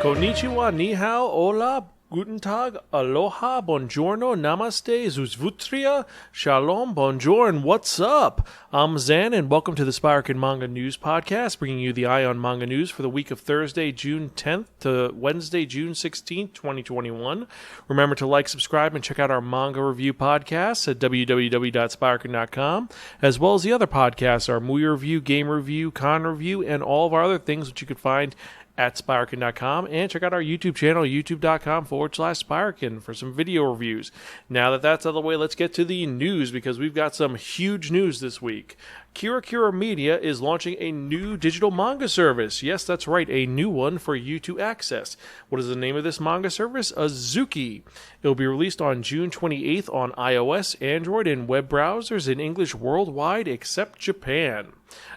Konnichiwa, ni hao, hola, guten tag, aloha, buongiorno, namaste, zuzvutria, shalom, bonjour, and what's up? I'm Zan, and welcome to the Spiraken Manga News Podcast, bringing you the eye on manga news for the week of Thursday, June 10th to Wednesday, June 16th, 2021. Remember to like, subscribe, and check out our manga review podcasts at www.spiraken.com, as well as the other podcasts, our movie review, game review, con review, and all of our other things which you can find at Spiraken.com, and check out our YouTube channel, youtube.com/Spiraken, for some video reviews. Now that that's out of the way, let's get to the news, because we've got some huge news this week. Kira Media is launching a new digital manga service. Yes, that's right, a new one for you to access. What is the name of this manga service? Azuki. It will be released on June 28th on iOS, Android, and web browsers in English worldwide except Japan.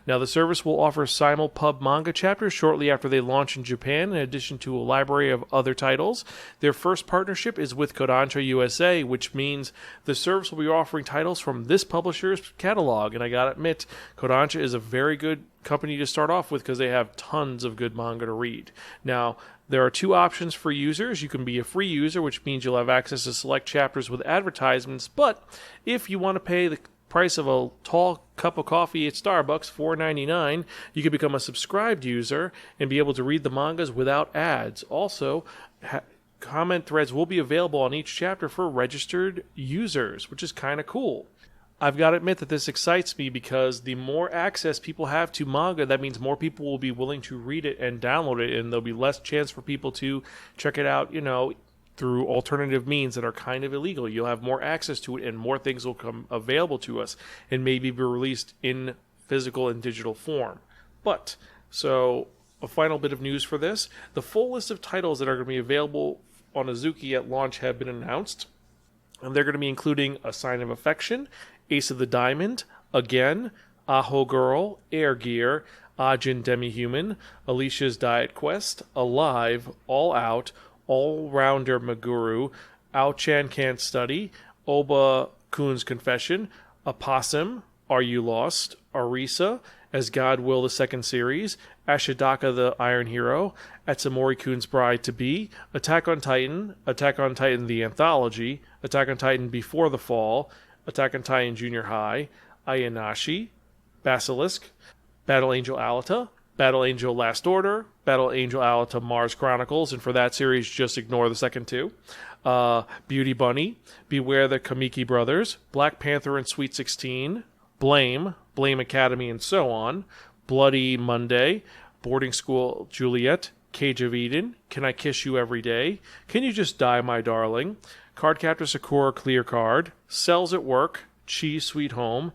Now, the service will offer simulpub manga chapters shortly after they launch in Japan, in addition to a library of other titles. Their first partnership is with Kodansha USA, which means the service will be offering titles from this publisher's catalog. And I gotta admit, Kodansha is a very good company to start off with because they have tons of good manga to read. Now, there are two options for users. You can be a free user, which means you'll have access to select chapters with advertisements, but if you want to pay the price of a tall cup of coffee at Starbucks, $4.99, you can become a subscribed user and be able to read the mangas without ads. Also, comment threads will be available on each chapter for registered users, which is kind of cool. I've got to admit that this excites me because the more access people have to manga, that means more people will be willing to read it and download it, and there'll be less chance for people to check it out, through alternative means that are kind of illegal. You'll have more access to it, and more things will come available to us and maybe be released in physical and digital form. So a final bit of news for this. The full list of titles that are going to be available on Azuki at launch have been announced, and they're going to be including A Sign of Affection, Ace of the Diamond, Again, Aho Girl, Air Gear, Ajin Demi-Human, Alicia's Diet Quest, Alive, All Out, All-Rounder Maguru, Ao-chan Can't Study, Oba-kun's Confession, Opossum, Are You Lost, Arisa, As God Will the Second Series, Ashidaka the Iron Hero, Atsumori-kun's Bride to Be, Attack on Titan the Anthology, Attack on Titan Before the Fall, Attack on Titan Junior High, Ayanashi, Basilisk, Battle Angel Alita, Battle Angel Last Order, Battle Angel Alita Mars Chronicles, and for that series, just ignore the second two. Beauty Bunny, Beware the Kamiki Brothers, Black Panther and Sweet 16, Blame Academy, and so on, Bloody Monday, Boarding School Juliet, Cage of Eden, Can I Kiss You Every Day, Can You Just Die, My Darling, Cardcaptor Sakura Clear Card, Cells at Work, Chi Sweet Home,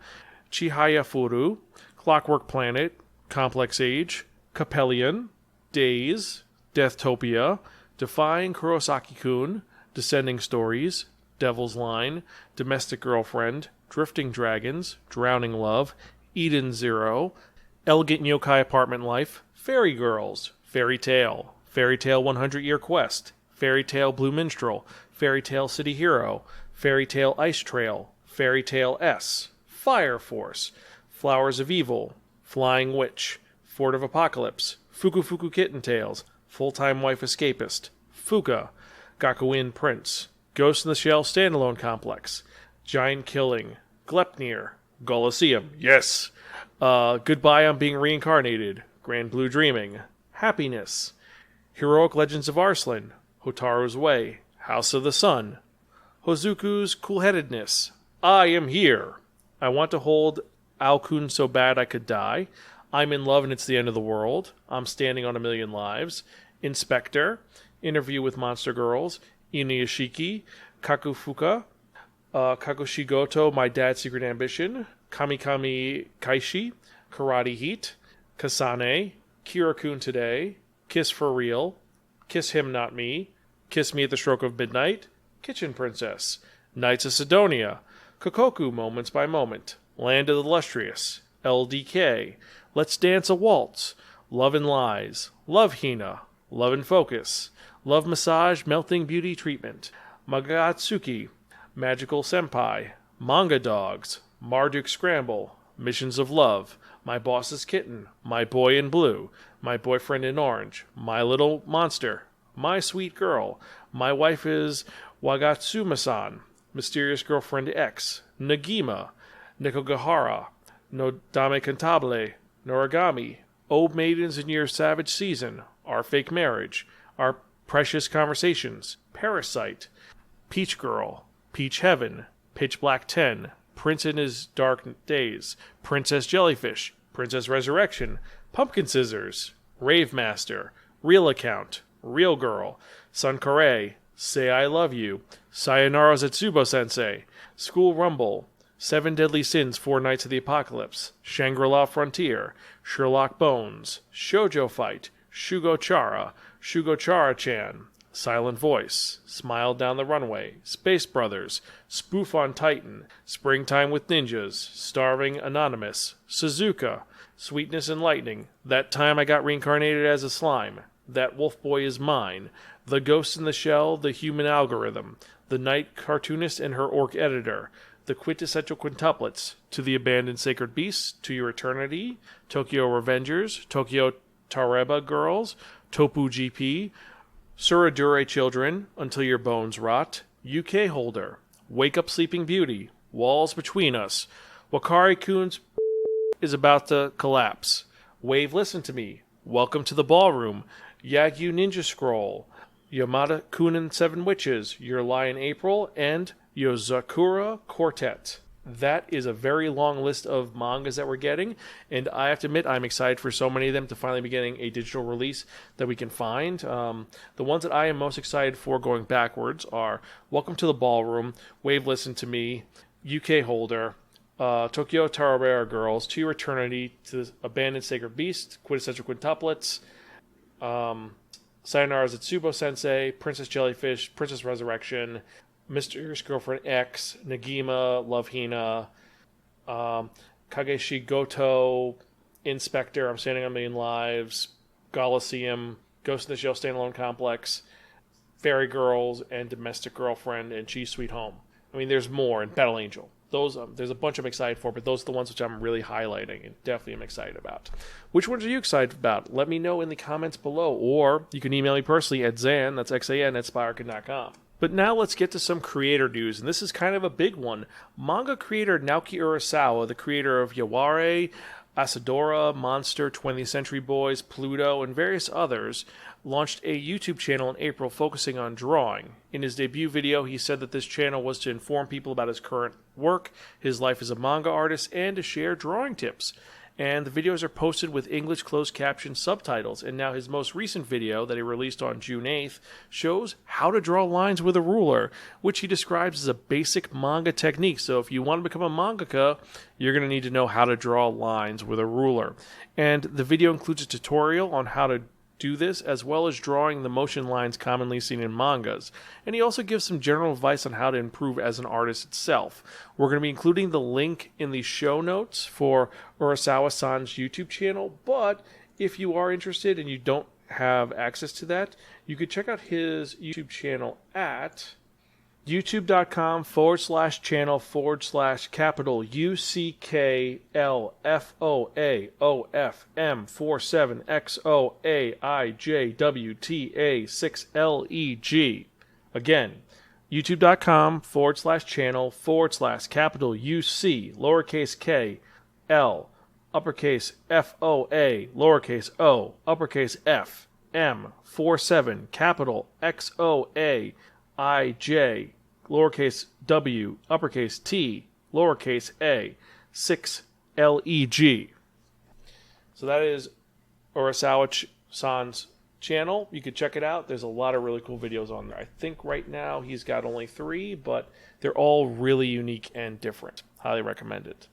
Chihaya Furu, Clockwork Planet, Complex Age, Capellion, Days, Deathtopia, Defying Kurosaki-kun, Descending Stories, Devil's Line, Domestic Girlfriend, Drifting Dragons, Drowning Love, Eden Zero, Elegant Yokai Apartment Life, Fairy Girls, Fairy Tail 100-Year Quest, Fairy Tail Blue Minstrel, Fairy Tail City Hero, Fairy Tail Ice Trail, Fairy Tail S, Fire Force, Flowers of Evil, Flying Witch, Fort of Apocalypse, Fuku Kitten Tales, Full-Time Wife Escapist, Fuka, Gakuin Prince, Ghost in the Shell Standalone Complex, Giant Killing, Glepnir, Colosseum, yes, Goodbye I'm Being Reincarnated, Grand Blue Dreaming, Happiness, Heroic Legends of Arslan, Hotaru's Way, House of the Sun, Hozuku's Coolheadedness, I Am Here, I Want to Hold Ao-kun So Bad I Could Die, I'm in Love and It's the End of the World, I'm Standing on a Million Lives, Inspector, Interview with Monster Girls, Inuyashiki, Kakufuka, Kakushigoto, My Dad's Secret Ambition, Kamikami Kaishi, Karate Heat, Kasane, Kira-kun Today, Kiss for Real, Kiss Him Not Me, Kiss Me at the Stroke of Midnight, Kitchen Princess, Knights of Sidonia, Kokoku Moments by Moment, Land of the Illustrious, LDK, Let's Dance a Waltz, Love and Lies, Love Hina, Love and Focus, Love Massage Melting Beauty Treatment, Magatsuki, Magical Senpai, Manga Dogs, Marduk Scramble, Missions of Love, My Boss's Kitten, My Boy in Blue, My Boyfriend in Orange, My Little Monster, My Sweet Girl, My Wife is Wagatsuma-san, Mysterious Girlfriend X, Nagima, Nikogahara, No Dame Cantabile, Noragami, Old Maidens in Your Savage Season, Our Fake Marriage, Our Precious Conversations, Parasite, Peach Girl, Peach Heaven, Pitch Black 10, Prince in His Dark Days, Princess Jellyfish, Princess Resurrection, Pumpkin Scissors, Rave Master, Real Account, Real Girl, Sun Kare, Say I Love You, Sayonara Zetsubo Sensei, School Rumble, Seven Deadly Sins, Four Nights of the Apocalypse, Shangri-La Frontier, Sherlock Bones, Shoujo Fight, Shugo Chara-chan, Silent Voice, Smile Down the Runway, Space Brothers, Spoof on Titan, Springtime with Ninjas, Starving Anonymous, Suzuka, Sweetness and Lightning, That Time I Got Reincarnated as a Slime, That Wolf Boy Is Mine, The Ghost in the Shell, The Human Algorithm, The Night Cartoonist and Her Orc Editor, The Quintessential Quintuplets, To the Abandoned Sacred Beasts, To Your Eternity, Tokyo Revengers, Tokyo Tareba Girls, Topu GP, Suradure Children, Until Your Bones Rot, UK Holder, Wake Up Sleeping Beauty, Walls Between Us, Wakari-kun's is about to collapse, Wave Listen to Me, Welcome to the Ballroom, Yagyu Ninja Scroll, Yamada Kunin Seven Witches, Your Lie in April, and Yozakura Quartet. That is a very long list of mangas that we're getting, and I have to admit I'm excited for so many of them to finally be getting a digital release that we can find. The ones that I am most excited for going backwards are Welcome to the Ballroom, Wave Listen to Me, UK Holder, Tokyo Tarabera Girls, To Your Eternity, To the Abandoned Sacred Beast, Quintessential Quintuplets, Sayonara Zetsubo Sensei, Princess Jellyfish, Princess Resurrection, Mysterious Girlfriend X, Nagima, Love Hina, Kageshi Goto, Inspector, I'm Standing on a Million Lives, Coliseum, Ghost in the Shell Standalone Complex, Fairy Girls, and Domestic Girlfriend, and Cheese Sweet Home. I mean, there's more, and Battle Angel. Those there's a bunch I'm excited for, but those are the ones which I'm really highlighting and definitely am excited about. Which ones are you excited about? Let me know in the comments below, or you can email me personally at Zan, that's Xan, at Spiraken.com. But now let's get to some creator news, and this is kind of a big one. Manga creator Naoki Urasawa, the creator of Yaware, Asadora, Monster, 20th Century Boys, Pluto, and various others, launched a YouTube channel in April focusing on drawing. In his debut video, he said that this channel was to inform people about his current work, his life as a manga artist, and to share drawing tips. And the videos are posted with English closed caption subtitles, and now his most recent video that he released on June 8th shows how to draw lines with a ruler, which he describes as a basic manga technique. So if you want to become a mangaka, you're going to need to know how to draw lines with a ruler. And the video includes a tutorial on how to do this, as well as drawing the motion lines commonly seen in mangas. And he also gives some general advice on how to improve as an artist itself. We're going to be including the link in the show notes for Urasawa-san's YouTube channel, but if you are interested and you don't have access to that, you could check out his YouTube channel at youtube.com/channel/capital UCKLFOAOFM47XOAIJWTA6LEG. Again, youtube.com/channel/capital UC lowercase k L uppercase FOA lowercase O uppercase F M47 capital XOA IJ, lowercase w, uppercase T, lowercase a, 6LEG. So that is Urasawa-san's channel. You can check it out. There's a lot of really cool videos on there. I think right now he's got only 3, but they're all really unique and different. Highly recommend it.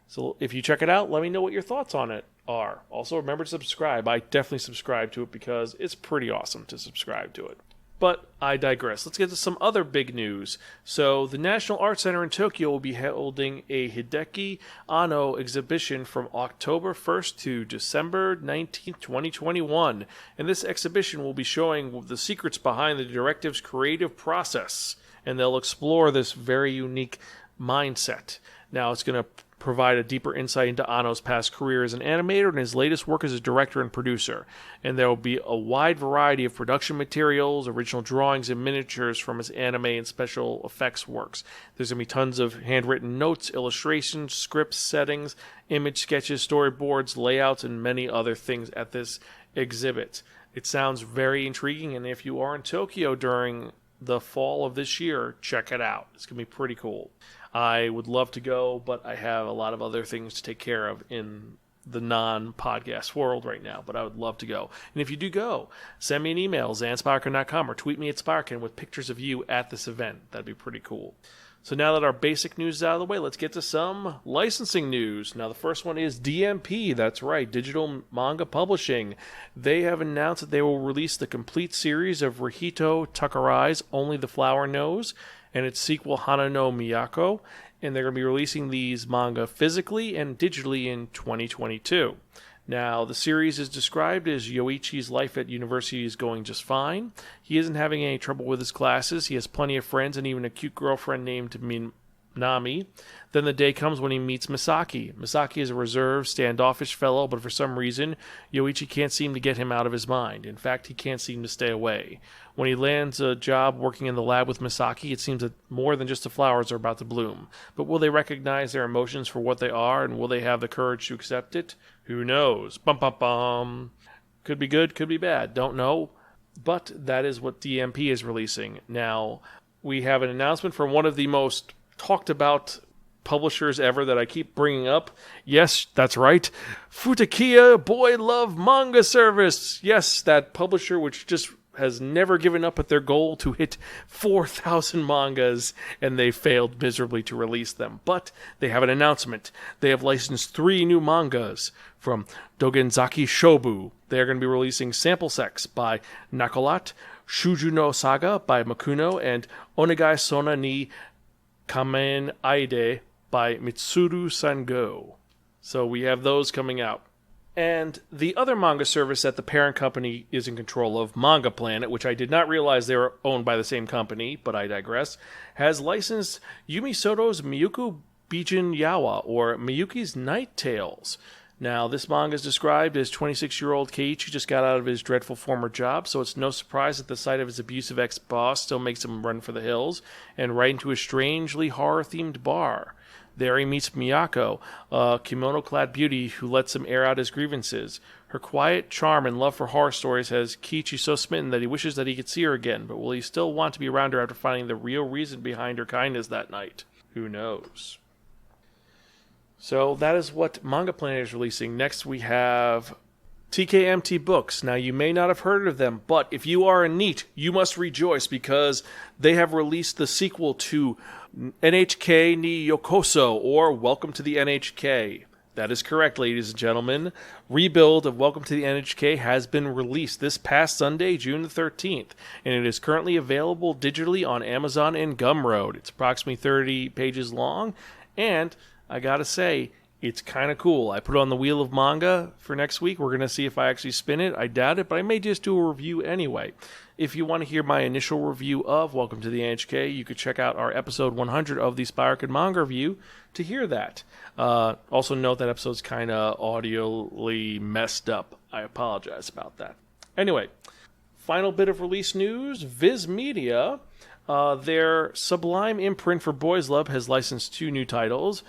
So if you check it out, let me know what your thoughts on it are. Also, remember to subscribe. I definitely subscribe to it because it's pretty awesome to subscribe to it. But I digress. Let's get to some other big news. So, the National Art Center in Tokyo will be holding a Hideki Anno exhibition from October 1st to December 19th, 2021. And this exhibition will be showing the secrets behind the directive's creative process. And they'll explore this very unique mindset. Now, it's going to provide a deeper insight into Anno's past career as an animator and his latest work as a director and producer. And there will be a wide variety of production materials, original drawings, and miniatures from his anime and special effects works. There's going to be tons of handwritten notes, illustrations, scripts, settings, image sketches, storyboards, layouts, and many other things at this exhibit. It sounds very intriguing, and if you are in Tokyo during the fall of this year, check it out. It's going to be pretty cool. I would love to go, but I have a lot of other things to take care of in the non-podcast world right now, but I would love to go. And if you do go, send me an email, zanspiraken.com, or tweet me at Spiraken with pictures of you at this event. That'd be pretty cool. So now that our basic news is out of the way, let's get to some licensing news. Now, the first one is DMP. That's right, Digital Manga Publishing. They have announced that they will release the complete series of Rihito Takarai's Only the Flower Knows and its sequel Hana no Miyako. And they're going to be releasing these manga physically and digitally in 2022. Now, the series is described as Yoichi's life at university is going just fine. He isn't having any trouble with his classes. He has plenty of friends and even a cute girlfriend named Minami. Then the day comes when he meets Misaki. Misaki is a reserved, standoffish fellow, but for some reason, Yoichi can't seem to get him out of his mind. In fact, he can't seem to stay away. When he lands a job working in the lab with Misaki, it seems that more than just the flowers are about to bloom. But will they recognize their emotions for what they are, and will they have the courage to accept it? Who knows? Bum, bum, bum. Could be good, could be bad. Don't know. But that is what DMP is releasing. Now, we have an announcement from one of the most talked about publishers ever that I keep bringing up. Yes, that's right. Futakiya Boy Love Manga Service. Yes, that publisher which just has never given up at their goal to hit 4,000 mangas, and they failed miserably to release them. But they have an announcement. They have licensed 3 new mangas from Dogenzaki Shobu. They are going to be releasing Sample Sex by Nakolat, Shuju no Saga by Makuno, and Onegai Sona ni Kamen Aide by Mitsuru Sango. So we have those coming out. And the other manga service that the parent company is in control of, Manga Planet, which I did not realize they were owned by the same company, but I digress, has licensed Yumi Soto's Miyuku Bijin Yawa, or Miyuki's Night Tales. Now, this manga is described as 26-year-old Keiichi just got out of his dreadful former job, so it's no surprise that the sight of his abusive ex-boss still makes him run for the hills, and right into a strangely horror-themed bar. There he meets Miyako, a kimono-clad beauty who lets him air out his grievances. Her quiet charm and love for horror stories has Keiichi so smitten that he wishes that he could see her again, but will he still want to be around her after finding the real reason behind her kindness that night? Who knows? So that is what Manga Planet is releasing. Next we have TKMT Books. Now, you may not have heard of them, but if you are a NEET, you must rejoice because they have released the sequel to NHK ni Yokoso, or Welcome to the NHK. That is correct, ladies and gentlemen. Rebuild of Welcome to the NHK has been released this past Sunday, June the 13th, and it is currently available digitally on Amazon and Gumroad. It's approximately 30 pages long, and I gotta say, it's kind of cool. I put it on the wheel of manga for next week. We're going to see if I actually spin it. I doubt it, but I may just do a review anyway. If you want to hear my initial review of Welcome to the NHK, you could check out our episode 100 of the Spiraken Manga Review to hear that. Also note that episode's kind of audioly messed up. I apologize about that. Anyway, final bit of release news. Viz Media, their Sublime imprint for Boys Love, has licensed 2 new titles.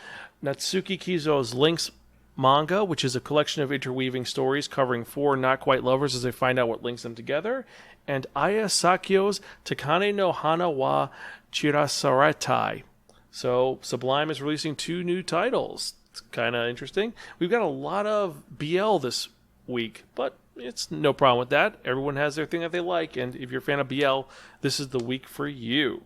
Natsuki Kizo's Links manga, which is a collection of interweaving stories covering 4 not-quite lovers as they find out what links them together, and Aya Sakyo's Takane no Hana wa Chirasaretai. So, Sublime is releasing 2 new titles. It's kind of interesting. We've got a lot of BL this week, but it's no problem with that. Everyone has their thing that they like, and if you're a fan of BL, this is the week for you.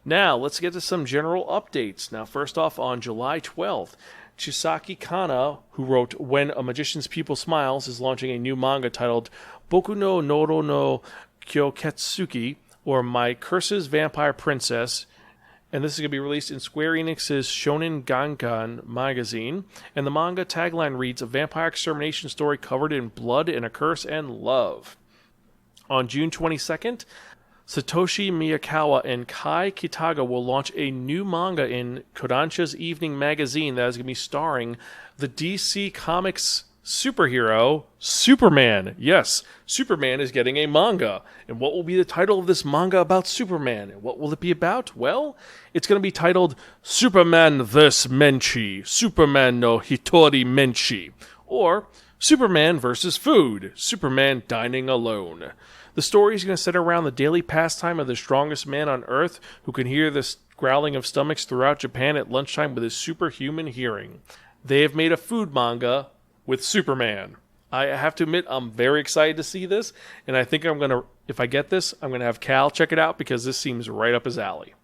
Now, let's get to some general updates. Now, first off, on July 12th, Chisaki Kana, who wrote When a Magician's Pupil Smiles, is launching a new manga titled Boku no Noro no Kyoketsuki, or My Curse's Vampire Princess, and this is going to be released in Square Enix's Shonen Gangan magazine, and the manga tagline reads, a vampire extermination story covered in blood and a curse and love. On June 22nd, Satoshi Miyakawa and Kai Kitaga will launch a new manga in Kodansha's evening magazine that is going to be starring the DC Comics superhero Superman. Yes, Superman is getting a manga. And what will be the title of this manga about Superman? And what will it be about? Well, it's going to be titled Superman vs. Menchi, Superman no Hitori Menchi, or Superman vs. Food, Superman dining alone. The story is going to center around the daily pastime of the strongest man on Earth who can hear the growling of stomachs throughout Japan at lunchtime with his superhuman hearing. They have made a food manga with Superman. I have to admit, I'm very excited to see this, and I think if I get this, I'm going to have Cal check it out because this seems right up his alley.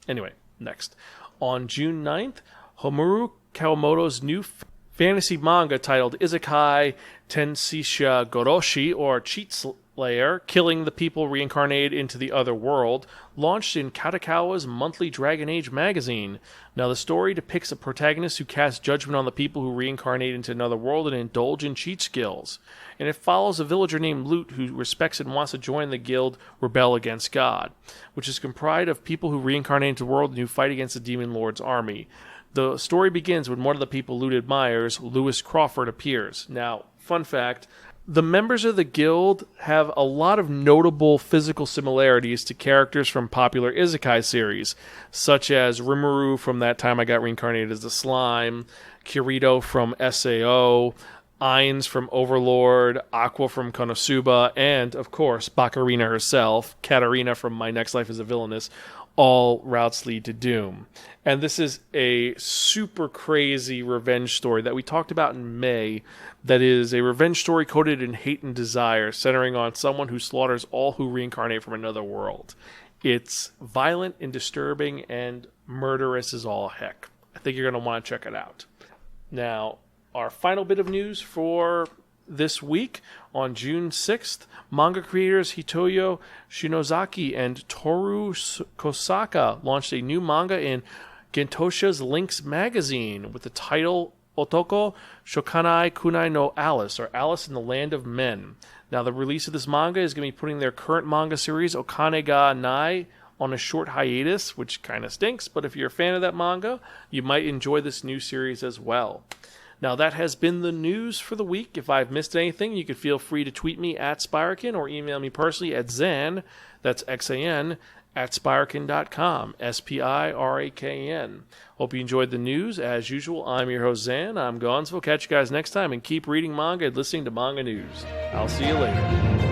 Anyway, next. On June 9th, Homuru Kawamoto's new fantasy manga titled Isekai Tenshisha Goroshi, or Cheat Slayer, Killing the People Reincarnated into the Other World, launched in Kadokawa's monthly Dragon Age magazine. Now, the story depicts a protagonist who casts judgment on the people who reincarnate into another world and indulge in cheat skills. And it follows a villager named Lute who respects and wants to join the guild Rebel Against God, which is comprised of people who reincarnate into the world and who fight against the Demon Lord's army. The story begins when one of the people Lute admires, Lewis Crawford, appears. Now, fun fact, the members of the guild have a lot of notable physical similarities to characters from popular isekai series, such as Rimuru from That Time I Got Reincarnated as a Slime, Kirito from SAO, Ainz from Overlord, Aqua from Konosuba, and, of course, Baccarina herself, Katarina from My Next Life as a Villainess. All routes lead to doom. And this is a super crazy revenge story that we talked about in May, that is a revenge story coated in hate and desire, centering on someone who slaughters all who reincarnate from another world. It's violent and disturbing and murderous as all heck. I think you're going to want to check it out. Now, our final bit of news for this week, on June 6th, manga creators Hitoyo Shinozaki and Toru Kosaka launched a new manga in Gentosha's Links magazine with the title Otoko Shokanai Kunai no Alice, or Alice in the Land of Men. Now, the release of this manga is going to be putting their current manga series, Okane ga Nai, on a short hiatus, which kind of stinks, but if you're a fan of that manga, you might enjoy this new series as well. Now, that has been the news for the week. If I've missed anything, you can feel free to tweet me at Spiraken or email me personally at Zan, that's Xan, at Spiraken.com, Spiraken. Hope you enjoyed the news. As usual, I'm your host, Zan. I'm Gonzo. Catch you guys next time, and keep reading manga and listening to manga news. I'll see you later.